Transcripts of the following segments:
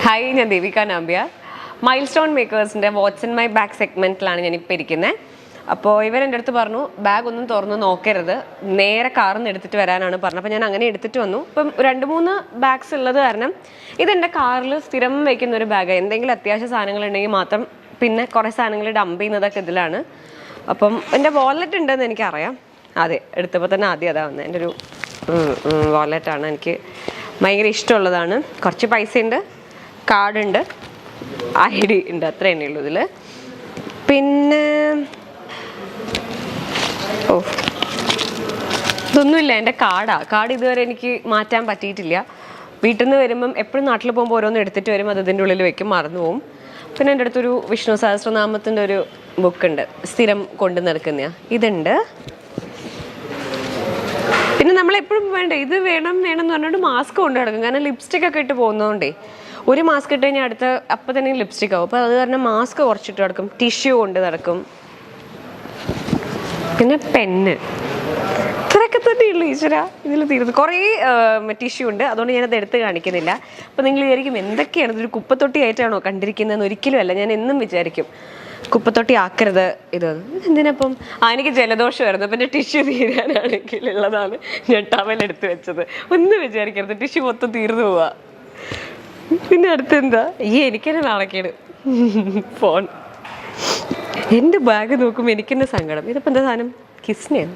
Hi, ഞാൻ Devika Nambiar. Milestone മേക്കേഴ്സിൻ്റെ what's in my bag സെഗ്മെൻറ്റിലാണ് ഞാനിപ്പോൾ ഇരിക്കുന്നത്. അപ്പോൾ ഇവരെൻ്റെ അടുത്ത് പറഞ്ഞു ബാഗ് ഒന്നും തുറന്ന് നോക്കരുത്, നേരെ കാറിൽ നിന്ന് എടുത്തിട്ട് വരാനാണ് പറഞ്ഞത്. അപ്പോൾ ഞാൻ അങ്ങനെ എടുത്തിട്ട് വന്നു. ഇപ്പം 2-3 ബാഗ്സ് ഉള്ളത് കാരണം ഇതെൻ്റെ കാറിൽ സ്ഥിരം വയ്ക്കുന്ന ഒരു ബാഗ്. എന്തെങ്കിലും അത്യാവശ്യ സാധനങ്ങളുണ്ടെങ്കിൽ മാത്രം, പിന്നെ കുറേ സാധനങ്ങൾ ഡംപ് ചെയ്യുന്നതൊക്കെ ഇതിലാണ്. അപ്പം എൻ്റെ വാലറ്റ് ഉണ്ടെന്ന് എനിക്കറിയാം. അതെ, എടുത്തപ്പോൾ തന്നെ ആദ്യം അതാ വന്നത്. എൻ്റെ ഒരു വാലറ്റാണ്, എനിക്ക് ഭയങ്കര ഇഷ്ടമുള്ളതാണ്. കുറച്ച് പൈസയുണ്ട്, കാർഡുണ്ട്, ID ഉണ്ട്, അത്ര തന്നെ ഉള്ളൂ ഇതിൽ. പിന്നെ ഇതൊന്നുമില്ല, എൻ്റെ കാർഡ് ഇതുവരെ എനിക്ക് മാറ്റാൻ പറ്റിയിട്ടില്ല. വീട്ടിൽ നിന്ന് വരുമ്പം എപ്പോഴും നാട്ടിൽ പോകുമ്പോൾ ഓരോന്ന് എടുത്തിട്ട് വരും, അത് ഇതിൻ്റെ ഉള്ളിൽ വെക്കും, മറന്നു പോവും. പിന്നെ എൻ്റെ അടുത്തൊരു വിഷ്ണു സഹസ്രനാമത്തിൻ്റെ ഒരു ബുക്കുണ്ട്, സ്ഥിരം കൊണ്ടു നടക്കുന്ന ഇതുണ്ട്. പിന്നെ നമ്മളെപ്പോഴും വേണ്ട ഇത് വേണം എന്ന് പറഞ്ഞിട്ട് മാസ്ക് കൊണ്ട് നടക്കും. കാരണം ലിപ്സ്റ്റിക് ഒക്കെ ഇട്ട് പോകുന്നതുകൊണ്ടേ ഒരു മാസ്ക് ഇട്ട് കഴിഞ്ഞാൽ അടുത്ത അപ്പം തന്നെ ലിപ്സ്റ്റിക് ആവും. അപ്പോൾ അത് കാരണം മാസ്ക് കുറച്ചിട്ട് നടക്കും, ടിഷ്യൂ കൊണ്ട് നടക്കും. പിന്നെ പെന്ന്, ഇത്രയൊക്കെ തന്നെയുള്ളൂ ഈശ്വര, ഇതിൽ തീരുന്നു. കുറേ ടിഷ്യൂ ഉണ്ട്, അതുകൊണ്ട് ഞാനത് എടുത്ത് കാണിക്കുന്നില്ല. അപ്പോൾ നിങ്ങൾ വിചാരിക്കും എന്തൊക്കെയാണ് ഇതൊരു കുപ്പത്തൊട്ടി ആയിട്ടാണോ കണ്ടിരിക്കുന്നതെന്ന്. ഒരിക്കലും അല്ല. ഞാൻ എന്നും വിചാരിക്കും കുപ്പത്തൊട്ടി ആക്കരുത് ഇത്. എന്തിനപ്പം എനിക്ക് ജലദോഷമായിരുന്നു, അപ്പം എൻ്റെ ടിഷ്യൂ തീരാനാണെങ്കിൽ ഉള്ളതാണ് ഞാൻ ടവലെടുത്ത് വെച്ചത്. ഒന്നും വിചാരിക്കരുത്, ടിഷ്യൂ മൊത്തം തീർന്നു പോവാ. പിന്നെ അടുത്തെന്താ എനിക്കെന്നെ നാണക്കേട്. ഫോൺ, എൻ്റെ ബാഗ് നോക്കുമ്പോൾ എനിക്കെന്നെ സങ്കടം. ഇതിപ്പോൾ എന്താ സാധനം? കിസ്നെയാണ്.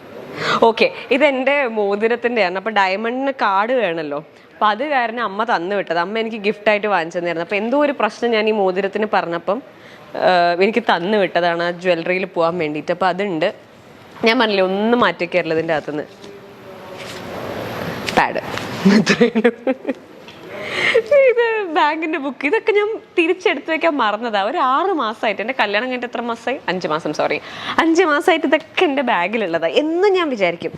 ഓക്കെ, ഇതെൻ്റെ മോതിരത്തിൻ്റെയാണ്. അപ്പോൾ ഡയമണ്ടിന് കാർഡ് വേണമല്ലോ, അപ്പോൾ അത് കാരണം അമ്മ തന്നു വിട്ടത്. അമ്മ എനിക്ക് ഗിഫ്റ്റായിട്ട് വാങ്ങിച്ചു തന്നായിരുന്നു. അപ്പോൾ എന്തോ ഒരു പ്രശ്നം ഞാൻ ഈ മോതിരത്തിന് പറഞ്ഞപ്പം എനിക്ക് തന്നു വിട്ടതാണ് ആ ജ്വല്ലറിയിൽ പോകാൻ വേണ്ടിയിട്ട്. അപ്പോൾ അതുണ്ട്. ഞാൻ പറഞ്ഞില്ലേ ഒന്നും മാറ്റിക്കയറില്ല ഇതിൻ്റെ അകത്തുനിന്ന്. പാഡ്, ഇത് ബാങ്കിൻ്റെ ബുക്ക്, ഇതൊക്കെ ഞാൻ തിരിച്ചെടുത്ത് വെക്കാൻ മറന്നതാണ്. ഒരു 6 മാസമായിട്ട്, എൻ്റെ കല്യാണം കഴിഞ്ഞിട്ട് എത്ര മാസമായി? 5 മാസം, സോറി, 5 മാസമായിട്ട് ഇതൊക്കെ എൻ്റെ ബാഗിലുള്ളതാണ്. എന്നും ഞാൻ വിചാരിക്കും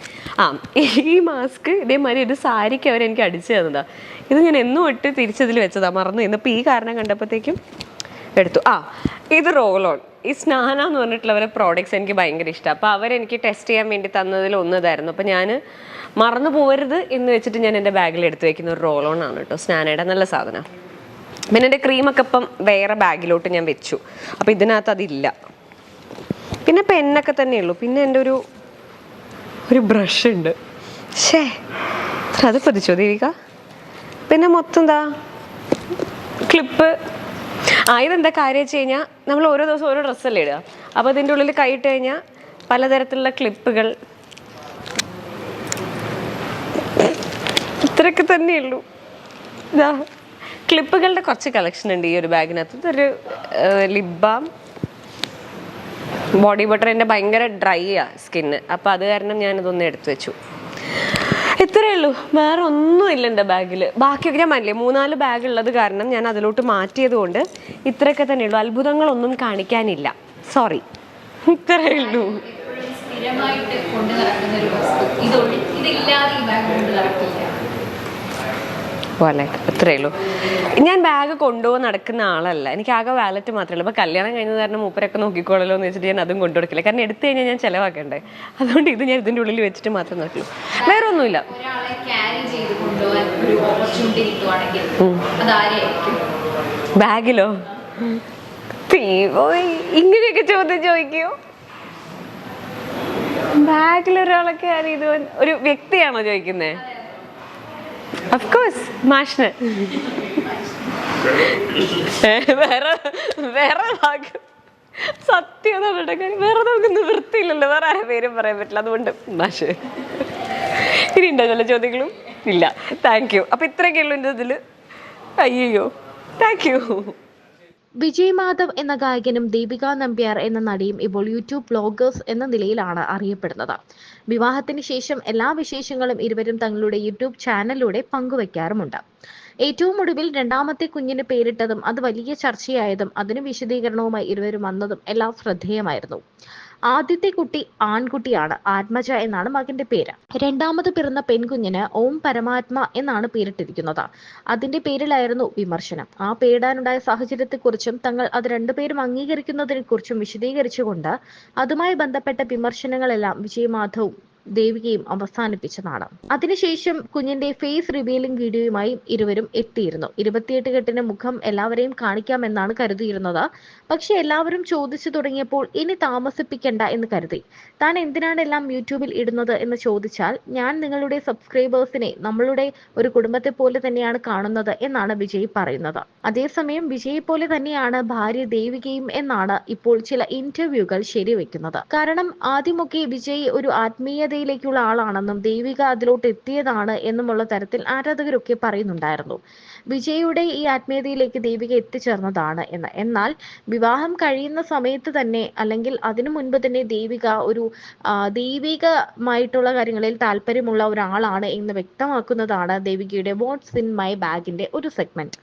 ഈ മാസ്ക് ഇതേമാതിരി ഒരു സാരിക്ക് അവരെനിക്ക് അടിച്ചു തന്നതാണ്. ഇത് ഞാൻ എന്നും ഇട്ട് തിരിച്ചതിൽ വെച്ചതാണ്, മറന്നു. ഇന്നിപ്പോൾ ഈ കാരണം കണ്ടപ്പോഴത്തേക്കും എടുത്തു. ഇത് റോൾ-ഓൺ, ഈ സ്നാന എന്ന് പറഞ്ഞിട്ടുള്ളവരെ പ്രോഡക്ട്സ് എനിക്ക് ഭയങ്കര ഇഷ്ടമാണ്. അപ്പോൾ അവരെനിക്ക് ടെസ്റ്റ് ചെയ്യാൻ വേണ്ടി തന്നതിൽ ഒന്നതായിരുന്നു. അപ്പോൾ ഞാൻ മറന്നു പോകരുത് എന്ന് വെച്ചിട്ട് ഞാൻ എൻ്റെ ബാഗിൽ എടുത്ത് വയ്ക്കുന്ന ഒരു റോൾ-ഓൺ ആണ് കേട്ടോ, സ്നാനയുടെ. നല്ല സാധനം. പിന്നെ എൻ്റെ ക്രീമൊക്കെ ഇപ്പം വേറെ ബാഗിലോട്ട് ഞാൻ വെച്ചു, അപ്പോൾ ഇതിനകത്ത് അതില്ല. പിന്നെ പെന്നൊക്കെ തന്നെയുള്ളൂ. പിന്നെ എൻ്റെ ഒരു ബ്രഷ് ഉണ്ട്. അത് പതിച്ചോ ദേവിക? പിന്നെ മൊത്തം എന്താ ക്ലിപ്പ്. ഇതെന്താ കാര്യം വെച്ച് കഴിഞ്ഞാൽ നമ്മൾ ഓരോ ദിവസം ഓരോ ഡ്രസ്സല്ലേ ഇടുക. അപ്പോൾ ഇതിൻ്റെ ഉള്ളിൽ കൈയിട്ട് കഴിഞ്ഞാൽ പലതരത്തിലുള്ള ക്ലിപ്പുകൾ. ഇത്രയൊക്കെ തന്നെയുള്ളൂ. ഇതാ ക്ലിപ്പുകളുടെ കുറച്ച് കളക്ഷൻ ഉണ്ട് ഈ ഒരു ബാഗിനകത്ത്. ഇതൊരു ലിപ് ബാം, ബോഡി ബട്ടർ. എൻ്റെ ഭയങ്കര ഡ്രൈ സ്കിന്ന്, അപ്പോൾ അത് കാരണം ഞാനിതൊന്നും എടുത്തു വെച്ചു. ഇത്രയേ ഉള്ളൂ, വേറെ ഒന്നും ഇല്ല എൻ്റെ ബാഗിൽ. ബാക്കിയൊക്കെ ഞാൻ മല്ലേ 3-4 ബാഗ് ഉള്ളത് കാരണം ഞാൻ അതിലോട്ട് മാറ്റിയത് കൊണ്ട് ഇത്രയൊക്കെ തന്നെ ഉള്ളൂ. അത്ഭുതങ്ങളൊന്നും കാണിക്കാനില്ല, സോറി. ഇത്രയേ ഉള്ളൂ. വാലറ്റ്, അത്രയേ ഉള്ളൂ. ഞാൻ ബാഗ് കൊണ്ടുപോകാൻ നടക്കുന്ന ആളല്ല, എനിക്ക് ആകെ വാലറ്റ് മാത്രമേ ഉള്ളൂ. അപ്പോൾ കല്യാണം കഴിഞ്ഞത് കാരണം മൂപ്പരൊക്കെ നോക്കിക്കോളല്ലോ എന്ന് വെച്ചിട്ട് ഞാൻ അതും കൊണ്ടുകൊടുക്കില്ല. കാരണം എടുത്തു കഴിഞ്ഞാൽ ഞാൻ ചിലവാക്കണ്ടേ. അതുകൊണ്ട് ഇത് ഞാൻ ഇതിൻ്റെ ഉള്ളിൽ വെച്ചിട്ട് മാത്രം നോക്കുള്ളൂ, വേറെ ഒന്നുമില്ല. ബാഗിലോ? ഇങ്ങനെയൊക്കെ ചോദ്യം ചോദിക്കോ? ബാഗിലൊരാളെ ക്യാരി ചെയ്ത് ഒരു വ്യക്തിയാണോ ചോദിക്കുന്നേ? ഓഫ് കോഴ്സ് മാഷിന്. വേറെ ഭാഗ്യം സത്യം കാര്യം, വേറെ നമുക്ക് നിവൃത്തിയില്ലല്ലോ, വേറെ ആരെ പേരും പറയാൻ പറ്റില്ല. അതുകൊണ്ട് മാഷ്. ഇനി ഉണ്ടോ ചില ചോദ്യങ്ങളും? ഇല്ല. Thank you. അപ്പൊ ഇത്രയൊക്കെ ഉള്ളൂ എൻ്റെ ഇതിൽ. അയ്യോ, താങ്ക് യു. വിജയ് മാധവ് എന്ന ഗായകനും ദീപിക നമ്പ്യാർ എന്ന നടിയും ഇപ്പോൾ യൂട്യൂബ് ബ്ലോഗേഴ്സ് എന്ന നിലയിലാണ് അറിയപ്പെടുന്നത്. വിവാഹത്തിന് ശേഷം എല്ലാ വിശേഷങ്ങളും ഇരുവരും തങ്ങളുടെ യൂട്യൂബ് ചാനലിലൂടെ പങ്കുവയ്ക്കാറുമുണ്ട്. ഏറ്റവും ഒടുവിൽ 2ാമത്തെ കുഞ്ഞിന് പേരിട്ടതും അത് വലിയ ചർച്ചയായതും അതിന് വിശദീകരണവുമായി ഇരുവരും വന്നതും എല്ലാം ശ്രദ്ധേയമായിരുന്നു. ആദ്യത്തെ കുട്ടി ആൺകുട്ടിയാണ്. ആത്മജ എന്നാണ് മകന്റെ പേര്. 2ാമത് പിറന്ന പെൺകുഞ്ഞിന് ഓം പരമാത്മ എന്നാണ് പേരിട്ടിരിക്കുന്നത്. അതിന്റെ പേരിലായിരുന്നു വിമർശനം. ആ പേരിടാനുണ്ടായ സാഹചര്യത്തെക്കുറിച്ചും തങ്ങൾ അത് രണ്ടുപേരും അംഗീകരിക്കുന്നതിനെ കുറിച്ചും വിശദീകരിച്ചുകൊണ്ട് അതുമായി ബന്ധപ്പെട്ട വിമർശനങ്ങളെല്ലാം വിജയ് മാധവും ദേവികയും അവസാനിപ്പിച്ചതാണ്. അതിനുശേഷം കുഞ്ഞിന്റെ ഫേസ് റിവീലിംഗ് വീഡിയോയുമായി ഇരുവരും എത്തിയിരുന്നു. 28 കെട്ടിന് മുഖം എല്ലാവരെയും കാണിക്കാമെന്നാണ് കരുതിയിരുന്നത്. പക്ഷെ എല്ലാവരും ചോദിച്ചു തുടങ്ങിയപ്പോൾ ഇനി താമസിപ്പിക്കണ്ട എന്ന് കരുതി. താൻ എന്തിനാണ് എല്ലാം യൂട്യൂബിൽ ഇടുന്നത് എന്ന് ചോദിച്ചാൽ, ഞാൻ നിങ്ങളുടെ സബ്സ്ക്രൈബേഴ്സിനെ നമ്മളുടെ ഒരു കുടുംബത്തെ പോലെ തന്നെയാണ് കാണുന്നത് എന്നാണ് വിജയ് പറയുന്നത്. അതേസമയം വിജയ് പോലെ തന്നെയാണ് ഭാര്യ ദേവികയും എന്നാണ് ഇപ്പോൾ ചില ഇന്റർവ്യൂകൾ ശരിവെക്കുന്നത്. കാരണം ആദ്യമൊക്കെ വിജയ് ഒരു ആത്മീയതയിലേക്കുള്ള ആളാണെന്നും ദേവിക അതിലോട്ട് എത്തിയതാണ് എന്നുമുള്ള തരത്തിൽ ആരാധകരൊക്കെ പറയുന്നുണ്ടായിരുന്നു. വിജയുടെ ഈ ആത്മീയതയിലേക്ക് ദേവിക എത്തിച്ചേർന്നതാണ് എന്ന്. എന്നാൽ വിവാഹം കഴിയുന്ന സമയത്ത് തന്നെ, അല്ലെങ്കിൽ അതിനു മുൻപ് തന്നെ ദേവിക ഒരു ദൈവികമായിട്ടുള്ള കാര്യങ്ങളിൽ താല്പര്യമുള്ള ഒരാളാണ് എന്ന് വ്യക്തമാക്കുന്നതാണ് ദേവികയുടെ വാട്ട്സ് ഇൻ മൈ ബാഗിന്റെ ഒരു സെഗ്മെന്റ്.